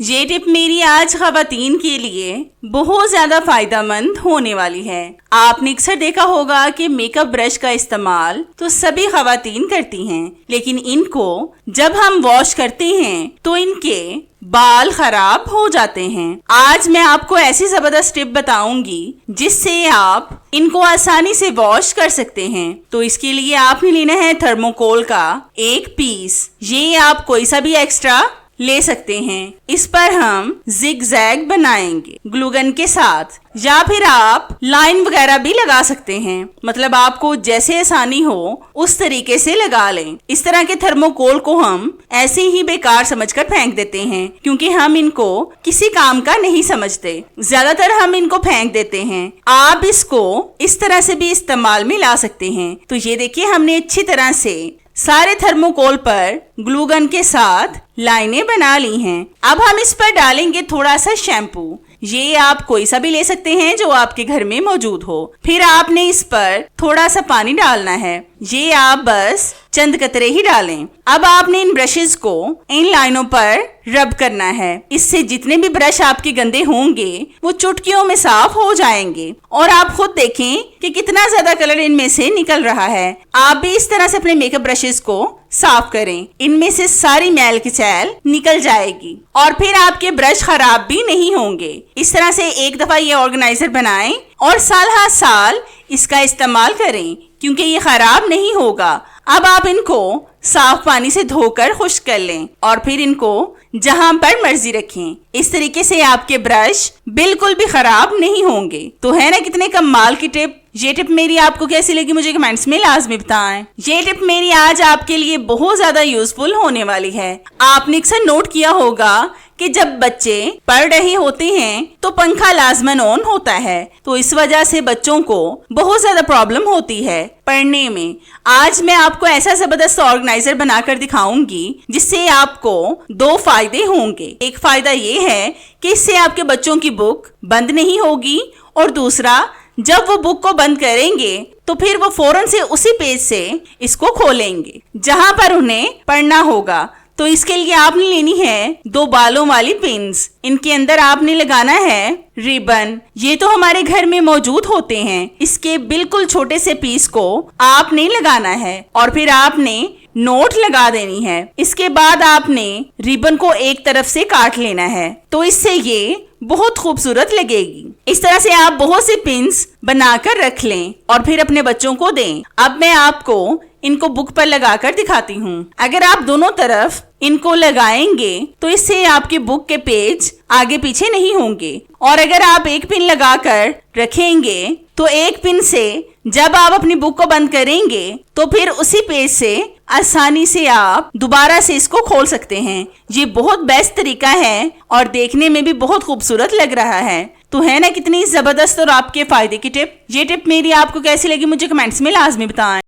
ये टिप मेरी आज खवातीन के लिए बहुत ज्यादा फायदेमंद होने वाली है। आपने अक्सर देखा होगा कि मेकअप ब्रश का इस्तेमाल तो सभी खवातीन करती हैं, लेकिन इनको जब हम वॉश करते हैं तो इनके बाल खराब हो जाते हैं। आज मैं आपको ऐसी जबरदस्त टिप बताऊंगी जिससे आप इनको आसानी से वॉश कर सकते हैं। तो इसके लिए आपने लेना है थर्मोकोल का एक पीस। ये आप कोई सा भी एक्स्ट्रा ले सकते हैं। इस पर हम जिगजैग बनाएंगे ग्लूगन के साथ, या फिर आप लाइन वगैरह भी लगा सकते हैं। मतलब आपको जैसे आसानी हो उस तरीके से लगा लें। इस तरह के थर्मोकोल को हम ऐसे ही बेकार समझकर फेंक देते हैं, क्योंकि हम इनको किसी काम का नहीं समझते। ज्यादातर हम इनको फेंक देते हैं। आप इसको इस तरह से भी इस्तेमाल में ला सकते हैं। तो ये देखिए, हमने अच्छी तरह से सारे थर्मोकोल पर ग्लूगन के साथ लाइनें बना ली हैं। अब हम इस पर डालेंगे थोड़ा सा शैम्पू। ये आप कोई सा भी ले सकते हैं जो आपके घर में मौजूद हो। फिर आपने इस पर थोड़ा सा पानी डालना है। ये आप बस चंद कतरे ही डालें। अब आपने इन ब्रशेस को इन लाइनों पर रब करना है। इससे जितने भी ब्रश आपके गंदे होंगे वो चुटकियों में साफ हो जाएंगे। और आप खुद देखें कि कितना ज्यादा कलर इनमें से निकल रहा है। आप भी इस तरह से अपने मेकअप ब्रशेस को साफ करें। इनमें से सारी मैल किचैल निकल जाएगी और फिर आपके ब्रश खराब भी नहीं होंगे। इस तरह से एक दफा ये ऑर्गेनाइजर बनाएं और साल हर साल इसका इस्तेमाल करें, क्योंकि ये खराब नहीं होगा। अब आप इनको साफ पानी से धोकर खुश्क कर लें और फिर इनको जहां पर मर्जी रखें। इस तरीके से आपके ब्रश बिल्कुल भी खराब नहीं होंगे। तो है ना कितने कमाल की टिप। ये टिप मेरी आपको कैसी लगी मुझे कमेंट्स में लाजमी बताएं। ये टिप मेरी आज आपके लिए बहुत ज्यादा यूजफुल होने वाली है। आपने अक्सर नोट किया होगा कि जब बच्चे पढ़ रहे होते हैं तो पंखा लाजमन ऑन होता है, तो इस वजह से बच्चों को बहुत ज्यादा प्रॉब्लम होती है पढ़ने में। आज मैं आपको ऐसा जबरदस्त ऑर्गेनाइजर बनाकर दिखाऊंगी जिससे आपको दो फायदे होंगे। एक फायदा ये है कि इससे आपके बच्चों की बुक बंद नहीं होगी, और दूसरा, जब वो बुक को बंद करेंगे तो फिर वो फौरन से उसी पेज से इसको खोलेंगे जहां पर उन्हें पढ़ना होगा। तो इसके लिए आपने लेनी है दो बालों वाली पिन्स। इनके अंदर आपने लगाना है रिबन। ये तो हमारे घर में मौजूद होते हैं। इसके बिल्कुल छोटे से पीस को आपने लगाना है और फिर आपने नोट लगा देनी है। इसके बाद आपने रिबन को एक तरफ से काट लेना है, तो इससे ये बहुत खूबसूरत लगेगी। इस तरह से आप बहुत से पिन्स बनाकर रख लें और फिर अपने बच्चों को दें। अब मैं आपको इनको बुक पर लगाकर दिखाती हूँ। अगर आप दोनों तरफ इनको लगाएंगे तो इससे आपकी बुक के पेज आगे पीछे नहीं होंगे, और अगर आप एक पिन लगाकर रखेंगे तो एक पिन से जब आप अपनी बुक को बंद करेंगे तो फिर उसी पेज से आसानी से आप दोबारा से इसको खोल सकते हैं। ये बहुत बेस्ट तरीका है और देखने में भी बहुत खूबसूरत लग रहा है। तो है ना कितनी जबरदस्त और आपके फायदे की टिप। ये टिप मेरी आपको कैसी लगी मुझे कमेंट्स में लाजमी बताएं।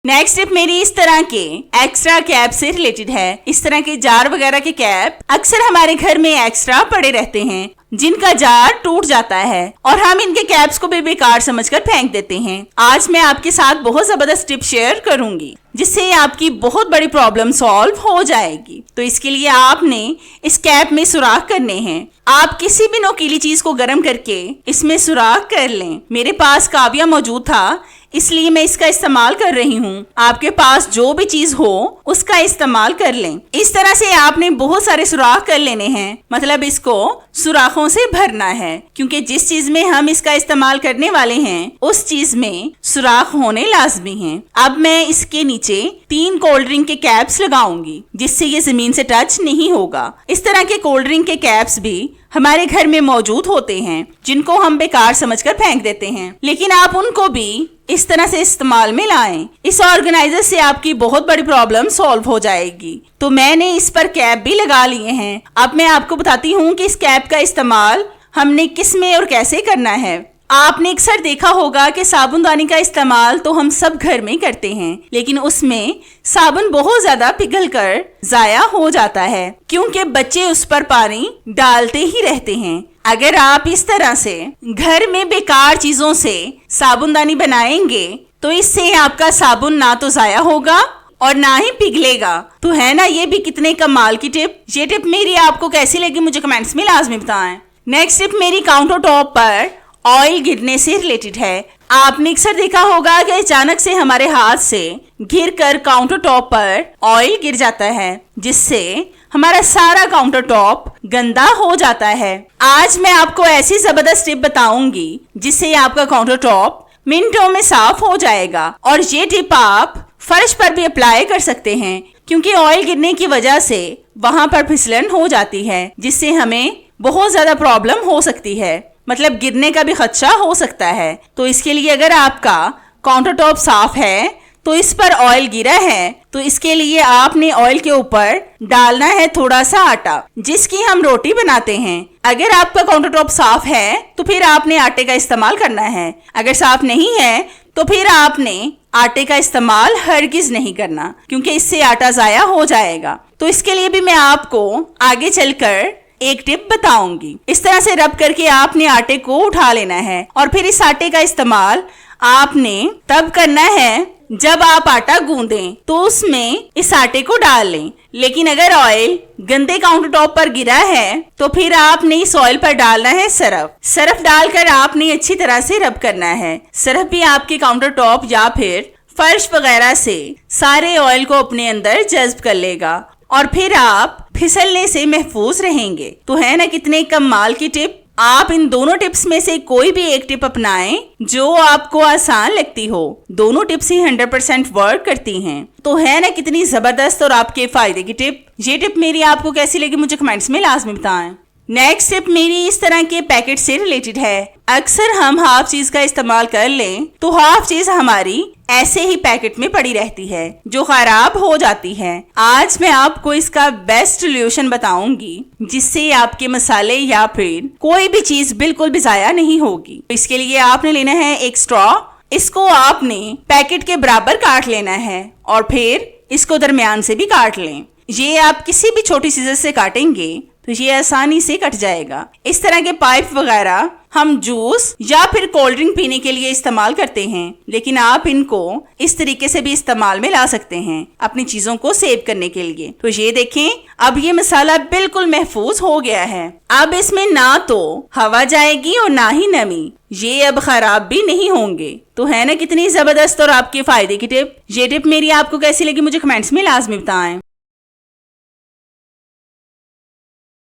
नेक्स्ट टिप मेरी इस तरह के एक्स्ट्रा कैप से रिलेटेड है। इस तरह के जार वगैरह के कैप अक्सर हमारे घर में एक्स्ट्रा पड़े रहते हैं, जिनका जार टूट जाता है और हम इनके कैप्स को भी बेकार समझकर फेंक देते हैं। आज मैं आपके साथ बहुत जबरदस्त टिप शेयर करूंगी जिससे आपकी बहुत बड़ी प्रॉब्लम सॉल्व हो जाएगी। तो इसके लिए आपने इस कैप में सुराख करने हैं। आप किसी भी नोकीली चीज को गर्म करके इसमें सुराख कर लें। मेरे पास काविया मौजूद था, इसलिए मैं इसका इस्तेमाल कर रही हूँ। आपके पास जो भी चीज हो उसका इस्तेमाल कर लें। इस तरह से आपने बहुत सारे सुराख कर लेने हैं। मतलब इसको सुराखों से भरना है, क्योंकि जिस चीज में हम इसका इस्तेमाल करने वाले हैं उस चीज में सुराख होने लाजमी हैं। अब मैं इसके नीचे 3 कोल्ड ड्रिंक के कैप्स लगाऊंगी जिससे ये जमीन से टच नहीं होगा। इस तरह के कोल्ड ड्रिंक के कैप्स भी हमारे घर में मौजूद होते हैं, जिनको हम बेकार समझकर फेंक देते हैं, लेकिन आप उनको भी इस तरह से इस्तेमाल में लाएं। इस ऑर्गेनाइजर से आपकी बहुत बड़ी प्रॉब्लम सॉल्व हो जाएगी। तो मैंने इस पर कैप भी लगा लिए हैं। अब मैं आपको बताती हूँ कि इस कैप का इस्तेमाल हमने किस में और कैसे करना है। आपने अक्सर देखा होगा कि साबुनदानी का इस्तेमाल तो हम सब घर में करते हैं, लेकिन उसमें साबुन बहुत ज्यादा पिघलकर जाया हो जाता है, क्योंकि बच्चे उस पर पानी डालते ही रहते हैं। अगर आप इस तरह से घर में बेकार चीजों से साबुनदानी बनाएंगे तो इससे आपका साबुन ना तो जाया होगा और ना ही पिघलेगा। तो है ना ये भी कितने कमाल की टिप। ये टिप मेरी आपको कैसी लगी मुझे कमेंट्स में लाजमी बताएं। नेक्स्ट टिप मेरी काउंटर टॉप पर ऑयल गिरने से रिलेटेड है। आपने अक्सर देखा होगा कि अचानक से हमारे हाथ से गिरकर काउंटर टॉप पर ऑयल गिर जाता है, जिससे हमारा सारा काउंटर टॉप गंदा हो जाता है। आज मैं आपको ऐसी जबरदस्त टिप बताऊंगी जिससे आपका काउंटर टॉप मिनटों में साफ हो जाएगा। और ये टिप आप फर्श पर भी अप्लाई कर सकते हैं, क्योंकि ऑयल गिरने की वजह से वहां पर फिसलन हो जाती है, जिससे हमें बहुत ज्यादा प्रॉब्लम हो सकती है, मतलब गिरने का भी खदशा हो सकता है। तो इसके लिए अगर आपका काउंटर टॉप साफ है तो इस पर ऑयल गिरा है, तो इसके लिए आपने ऑयल के ऊपर डालना है थोड़ा सा आटा जिसकी हम रोटी बनाते हैं। अगर आपका काउंटर टॉप साफ है तो फिर आपने आटे का इस्तेमाल करना है। अगर साफ नहीं है तो फिर आपने आटे का इस्तेमाल हरगिज नहीं करना, क्योंकि इससे आटा जाया हो जाएगा। तो इसके लिए भी मैं आपको आगे चलकर एक टिप बताऊंगी। इस तरह से रब करके आपने आटे को उठा लेना है और फिर इस आटे का इस्तेमाल आपने तब करना है जब आप आटा गूंदें, तो उसमें इस आटे को डाल लें। लेकिन अगर ऑयल गंदे काउंटर टॉप पर गिरा है तो फिर आपने इस ऑयल पर डालना है सरफ डालकर आपने अच्छी तरह से रब करना है। सरफ भी आपके काउंटर टॉप या फिर फर्श वगैरह से सारे ऑयल को अपने अंदर जज्ब कर लेगा और फिर आप फिसलने से महफूज रहेंगे। तो है ना कितने कमाल की टिप। आप इन दोनों टिप्स में से कोई भी एक टिप अपनाएं जो आपको आसान लगती हो। दोनों टिप्स ही 100% वर्क करती हैं। तो है ना कितनी जबरदस्त और आपके फायदे की टिप। ये टिप मेरी आपको कैसी लगी मुझे कमेंट्स में लाजमी बताएं। नेक्स्ट टिप मेरी इस तरह के पैकेट से रिलेटेड है। अक्सर हम हाफ चीज का इस्तेमाल कर लें तो हाफ चीज हमारी ऐसे ही पैकेट में पड़ी रहती है जो खराब हो जाती है। आज मैं आपको इसका बेस्ट सोल्यूशन बताऊंगी जिससे आपके मसाले या फिर कोई भी चीज बिल्कुल भी जाया नहीं होगी। इसके लिए आपने लेना है एक स्ट्रॉ। इसको आपने पैकेट के बराबर काट लेना है और फिर इसको दरमियान से भी काट लें। ये आप किसी भी छोटी चीज से काटेंगे तो ये आसानी से कट जाएगा। इस तरह के पाइप वगैरह हम जूस या फिर कोल्ड ड्रिंक पीने के लिए इस्तेमाल करते हैं, लेकिन आप इनको इस तरीके से भी इस्तेमाल में ला सकते हैं अपनी चीजों को सेव करने के लिए। तो ये देखें, अब ये मसाला बिल्कुल महफूज हो गया है। अब इसमें ना तो हवा जाएगी और ना ही नमी। ये अब खराब भी नहीं होंगे। तो है ना कितनी जबरदस्त और आपके फायदे की टिप। ये टिप मेरी आपको कैसी लगी मुझे कमेंट्स में लाजमी बताएं।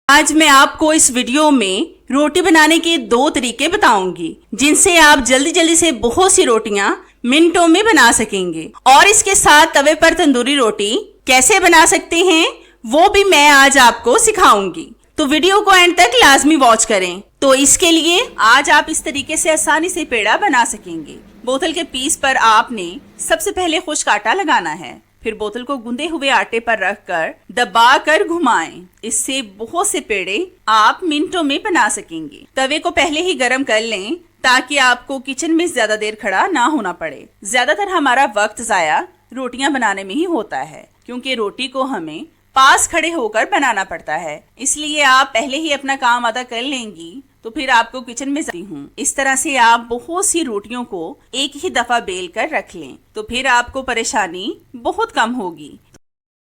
आज मैं आपको इस वीडियो में रोटी बनाने के 2 तरीके बताऊंगी जिनसे आप जल्दी जल्दी से बहुत सी रोटियां मिनटों में बना सकेंगे। और इसके साथ तवे पर तंदूरी रोटी कैसे बना सकते हैं वो भी मैं आज आपको सिखाऊंगी। तो वीडियो को एंड तक लाजमी वॉच करें। तो इसके लिए आज आप इस तरीके से आसानी से पेड़ा बना सकेंगे। बोतल के पीस पर आपने सबसे पहले खुश्क आटा लगाना है, फिर बोतल को गूंदे हुए आटे पर रखकर दबाकर घुमाएं। इससे बहुत से पेड़े आप मिनटों में बना सकेंगे। तवे को पहले ही गरम कर लें ताकि आपको किचन में ज्यादा देर खड़ा ना होना पड़े। ज्यादातर हमारा वक्त जाया रोटियां बनाने में ही होता है, क्योंकि रोटी को हमें पास खड़े होकर बनाना पड़ता है। इसलिए आप पहले ही अपना काम अदा कर लेंगी तो फिर आपको किचन में जाती हूँ। इस तरह से आप बहुत सी रोटियों को एक ही दफा बेल कर रख लें, तो फिर आपको परेशानी बहुत कम होगी।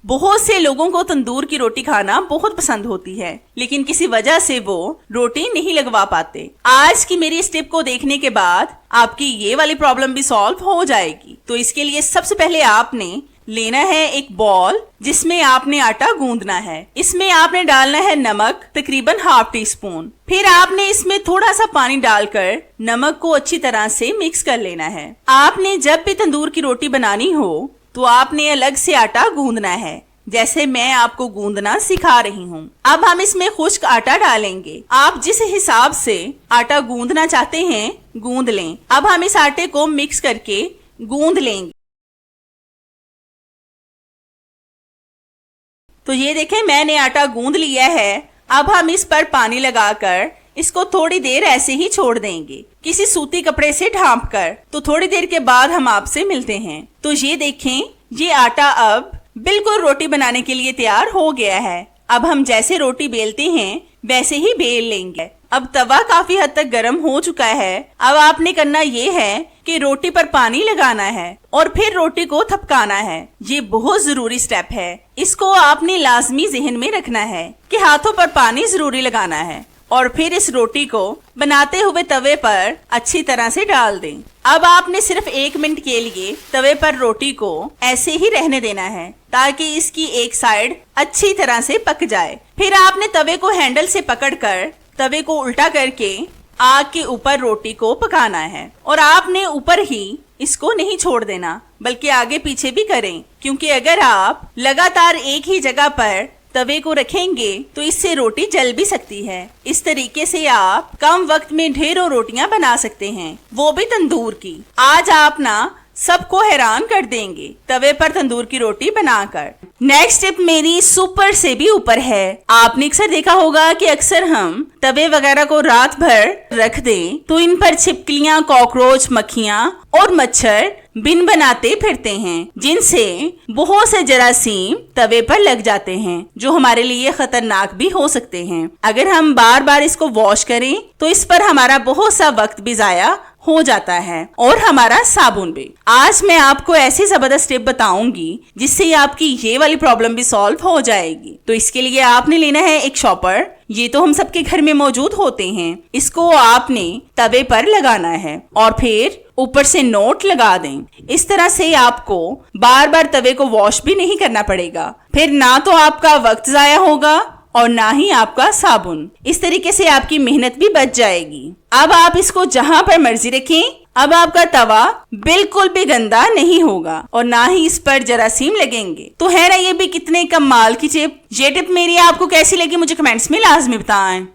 बहुत से लोगों को तंदूर की रोटी खाना बहुत पसंद होती है, लेकिन किसी वजह से वो रोटी नहीं लगवा पाते। आज की मेरी इस टिप को देखने के बाद आपकी ये वाली प्रॉब्लम भी सॉल्व हो जाएगी। तो इसके लिए सबसे पहले आपने लेना है एक बॉल जिसमें आपने आटा गूंदना है। इसमें आपने डालना है नमक तकरीबन ½ टीस्पून। फिर आपने इसमें थोड़ा सा पानी डालकर नमक को अच्छी तरह से मिक्स कर लेना है। आपने जब भी तंदूर की रोटी बनानी हो तो आपने अलग से आटा गूंदना है, जैसे मैं आपको गूंदना सिखा रही हूँ। अब हम इसमें खुश्क आटा डालेंगे। आप जिस हिसाब से आटा गूंदना चाहते हैं गूंद लें। अब हम इस आटे को मिक्स करके गूंद लेंगे। तो ये देखें, मैंने आटा गूंद लिया है। अब हम इस पर पानी लगाकर इसको थोड़ी देर ऐसे ही छोड़ देंगे, किसी सूती कपड़े से ढांप कर। तो थोड़ी देर के बाद हम आपसे मिलते हैं। तो ये देखें, ये आटा अब बिल्कुल रोटी बनाने के लिए तैयार हो गया है। अब हम जैसे रोटी बेलते हैं वैसे ही बेल लेंगे। अब तवा काफी हद तक गर्म हो चुका है। अब आपने करना ये है कि रोटी पर पानी लगाना है और फिर रोटी को थपकाना है। ये बहुत जरूरी स्टेप है। इसको आपने लाजमी जहन में रखना है कि हाथों पर पानी जरूरी लगाना है और फिर इस रोटी को बनाते हुए तवे पर अच्छी तरह से डाल दें। अब आपने सिर्फ 1 मिनट के लिए तवे पर रोटी को ऐसे ही रहने देना है ताकि इसकी एक साइड अच्छी तरह से पक जाए। फिर आपने तवे को हैंडल से पकड़कर तवे को उल्टा करके आग के ऊपर रोटी को पकाना है और आपने ऊपर ही इसको नहीं छोड़ देना बल्कि आगे पीछे भी करें, क्योंकि अगर आप लगातार एक ही जगह पर तवे को रखेंगे तो इससे रोटी जल भी सकती है। इस तरीके से आप कम वक्त में ढेरों रोटियां बना सकते हैं, वो भी तंदूर की। आज आप ना सबको हैरान कर देंगे तवे पर तंदूर की रोटी बनाकर। नेक्स्ट टिप मेरी सुपर से भी ऊपर है। आपने अक्सर देखा होगा कि अक्सर हम तवे वगैरह को रात भर रख दें तो इन पर छिपकलियां, कॉकरोच, मक्खियां और मच्छर बिन बनाते फिरते हैं, जिनसे बहुत से जरासीम तवे पर लग जाते हैं जो हमारे लिए खतरनाक भी हो सकते हैं। अगर हम बार बार इसको वॉश करें तो इस पर हमारा बहुत सा वक्त भी जाया हो जाता है और हमारा साबुन भी। आज मैं आपको ऐसी जबरदस्त टिप बताऊंगी जिससे आपकी ये वाली प्रॉब्लम भी सॉल्व हो जाएगी। तो इसके लिए आपने लेना है एक शॉपर। ये तो हम सबके घर में मौजूद होते हैं। इसको आपने तवे पर लगाना है और फिर ऊपर से नोट लगा दें। इस तरह से आपको बार बार तवे को वॉश भी नहीं करना पड़ेगा। फिर ना तो आपका वक्त जाया होगा और ना ही आपका साबुन। इस तरीके से आपकी मेहनत भी बच जाएगी। अब आप इसको जहां पर मर्जी रखें। अब आपका तवा बिल्कुल भी गंदा नहीं होगा और ना ही इस पर जरासीम लगेंगे। तो है ना ये भी कितने कमाल की टिप। ये टिप मेरी आपको कैसी लगी मुझे कमेंट्स में लाजमी बताएं।